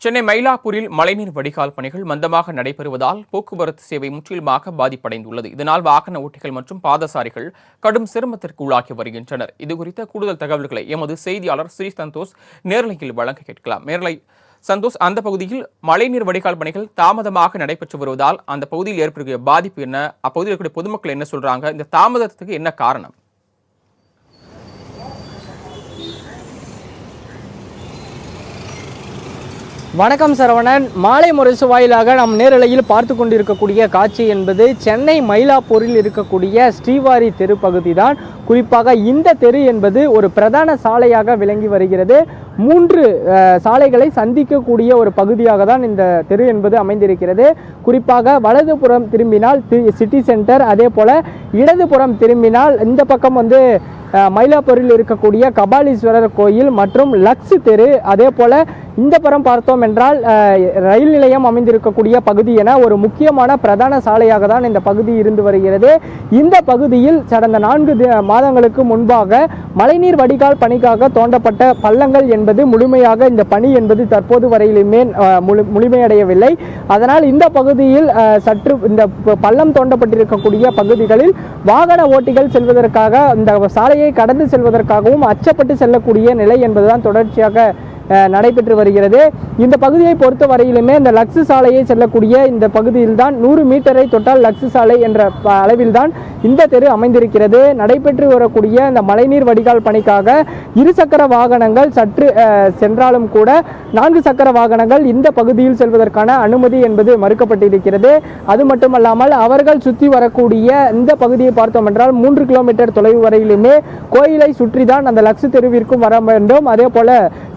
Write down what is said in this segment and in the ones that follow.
சென்னை மயிலாப்பூரில் மழைநீர் வடிகால் பணிகள் மந்தமாக நடைபெறுவதால் போக்குவரத்து சேவை முற்றிலுமாக பாதிப்படைந்துள்ளது. இதனால் வாகன ஓட்டிகள் மற்றும் பாதசாரிகள் கடும் சிரமத்திற்கு உள்ளாகி வருகின்றனர். இதுகுறித்த கூடுதல் தகவல்களை எமது செய்தியாளர் ஸ்ரீ சந்தோஷ் நேரலையில் வழங்க கேட்கலாம். நேரலை சந்தோஷ், அந்த பகுதியில் மழைநீர் வடிகால் பணிகள் தாமதமாக நடைபெற்று வருவதால் அந்த பகுதியில் ஏற்படுகிற பாதிப்பு என்ன? அப்பகுதியில் இருக்கக்கூடிய பொதுமக்கள் என்ன சொல்றாங்க? இந்த தாமதத்துக்கு என்ன காரணம்? வணக்கம் சரவணன். மாலை முரசு வாயிலாக நாம் நேரலையில் பார்த்து கொண்டிருக்கக்கூடிய காட்சி என்பது சென்னை மயிலாப்பூரில் இருக்கக்கூடிய ஸ்ரீவாரி தெரு பகுதி தான். குறிப்பாக இந்த தெரு என்பது ஒரு பிரதான சாலையாக விளங்கி வருகிறது. 3 சாலைகளை சந்திக்கக்கூடிய ஒரு பகுதியாக தான் இந்த தெரு என்பது அமைந்திருக்கிறது. குறிப்பாக வலதுபுறம் திரும்பினால் சிட்டி சென்டர், அதே போல் இடதுபுறம் திரும்பினால் இந்த பக்கம் மயிலாப்பூரில் இருக்கக்கூடிய கபாலீஸ்வரர் கோயில் மற்றும் லக்ஸ் தெரு, அதே போல் இந்த புறம் பார்த்தோம் என்றால் ரயில் நிலையம் அமைந்திருக்கக்கூடிய பகுதி என ஒரு முக்கியமான பிரதான சாலையாக தான் இந்த பகுதி இருந்து வருகிறது. இந்த பகுதியில் கடந்த 4 மாதங்களுக்கு முன்பாக மழைநீர் வடிகால் பணிக்காக தோண்டப்பட்ட பள்ளங்கள் என்பது முழுமையாக இந்த பணி என்பது தற்போது வரையிலுமே முழுமையடையவில்லை. அதனால் இந்த பகுதியில் சற்று இந்த பள்ளம் தோண்டப்பட்டிருக்கக்கூடிய பகுதிகளில் வாகன ஓட்டிகள் செல்வதற்காக இந்த சாலையை கடந்து செல்வதற்காகவும் அச்சப்பட்டு செல்லக்கூடிய நிலை என்பதுதான் தொடர்ச்சியாக நடைபெற்று வருகிறது. இந்த பகுதியை பொறுத்த வரையிலுமே இந்த லக்ஸ் சாலையை செல்லக்கூடிய இந்த பகுதியில் தான் 100 மீட்டரை தொட்டால் லக்ஸ் சாலை என்ற அளவில் தான் இந்த தெரு அமைந்திருக்கிறது. நடைபெற்று வரக்கூடிய இந்த மழைநீர் வடிகால் பணிக்காக 2 சக்கர வாகனங்கள் சற்று சென்றாலும் கூட 4 சக்கர வாகனங்கள் இந்த பகுதியில் செல்வதற்கான அனுமதி என்பது மறுக்கப்பட்டிருக்கிறது. அது மட்டுமல்லாமல் அவர்கள் சுற்றி வரக்கூடிய இந்த பகுதியை பார்த்தோம் என்றால் 3 கிலோமீட்டர் தொலைவு வரையிலுமே கோயிலை சுற்றி தான் அந்த லக்ஸ் தெருவிற்கும் வர வேண்டும். அதே போல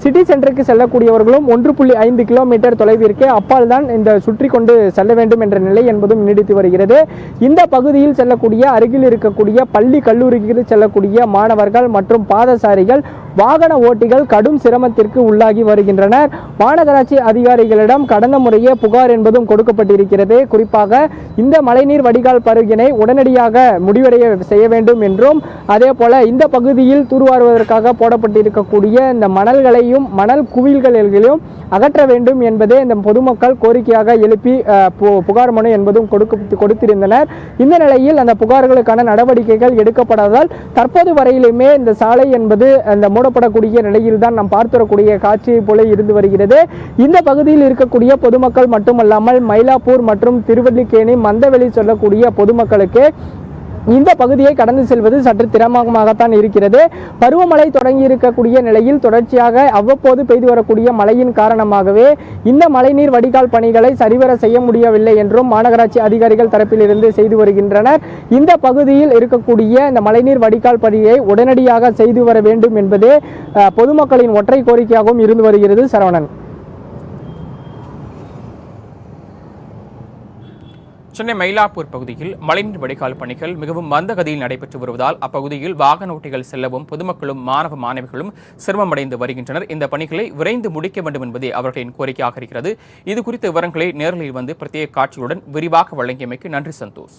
சிட்டி சென்டருக்கு செல்லக்கூடியவர்களும் 1.5 கிலோமீட்டர் தொலைவிற்கு அப்பால் தான் இந்த சுற்றி கொண்டு செல்ல வேண்டும் என்ற நிலை என்பதும் நீடித்து வருகிறது. இந்த பகுதியில் செல்லக்கூடிய அருகில் இருக்கக்கூடிய பள்ளி கல்லூரிக்கு செல்லக்கூடிய மாணவர்கள் மற்றும் பாதசாரிகள் வாகன ஓட்டிகள் கடும் சிரமத்திற்கு உள்ளாகி வருகின்றனர். மாநகராட்சி அதிகாரிகளிடம் கடந்த முறையே புகார் என்பதும் கொடுக்கப்பட்டிருக்கிறது. குறிப்பாக இந்த மழைநீர் வடிகால் பருகினை உடனடியாக முடிவடைய செய்ய வேண்டும் என்றும், அதே போல இந்த பகுதியில் தூர்வாருவதற்காக போடப்பட்டிருக்கக்கூடிய இந்த மணல்களையும் மணல் குவியல்களையும் அகற்ற வேண்டும் என்பதே இந்த பொதுமக்கள் கோரிக்கையாக எழுப்பி புகார் மனு என்பதும் கொடுத்திருந்தனர். இந்த நிலையில் அந்த புகார்களுக்கான நடவடிக்கைகள் எடுக்கப்படாததால் தற்போது வரையிலுமே இந்த சாலை என்பது அந்த மூடப்படக்கூடிய நிலையில் தான் நாம் பார்த்து வரக்கூடிய காட்சியை போல இருந்து வருகிறது. இந்த பகுதியில் இருக்கக்கூடிய பொதுமக்கள் மட்டுமல்லாமல் மயிலாப்பூர் மற்றும் திருவல்லிக்கேணி, மந்தவெளி சொல்லக்கூடிய பொதுமக்களுக்கு இந்த பகுதியை கடந்து செல்வது சற்று சிரமமாகத்தான் இருக்கிறது. பருவமழை தொடங்கி இருக்கக்கூடிய நிலையில் தொடர்ச்சியாக அவ்வப்போது பெய்து வரக்கூடிய மழையின் காரணமாகவே இந்த மழைநீர் வடிகால் பணிகளை சரிவர செய்ய முடியவில்லை என்றும் மாநகராட்சி அதிகாரிகள் தரப்பிலிருந்து செய்து வருகின்றனர். இந்த பகுதியில் இருக்கக்கூடிய இந்த மழைநீர் வடிகால் பணியை உடனடியாக செய்து வர வேண்டும் என்பதே பொதுமக்களின் ஒற்றை கோரிக்கையாகவும் இருந்து வருகிறது. சரவணன். சென்னை மயிலாப்பூர் பகுதியில் மழைநீர் வடிகால் பணிகள் மிகவும் மந்தகதியில் நடைபெற்று வருவதால் அப்பகுதியில் வாகன ஓட்டிகள் செல்லவும் பொதுமக்களும் மாணவ மாணவிகளும் சிரமமடைந்து வருகின்றனர். இந்த பணிகளை விரைந்து முடிக்க வேண்டும் என்பதே அவர்களின் கோரிக்கையாக இருக்கிறது. இது குறித்த விவரங்களை நேரில் பிரத்யேக காட்சியுடன் விரிவாக வழங்கியமைக்கு நன்றி சந்தோஷ்.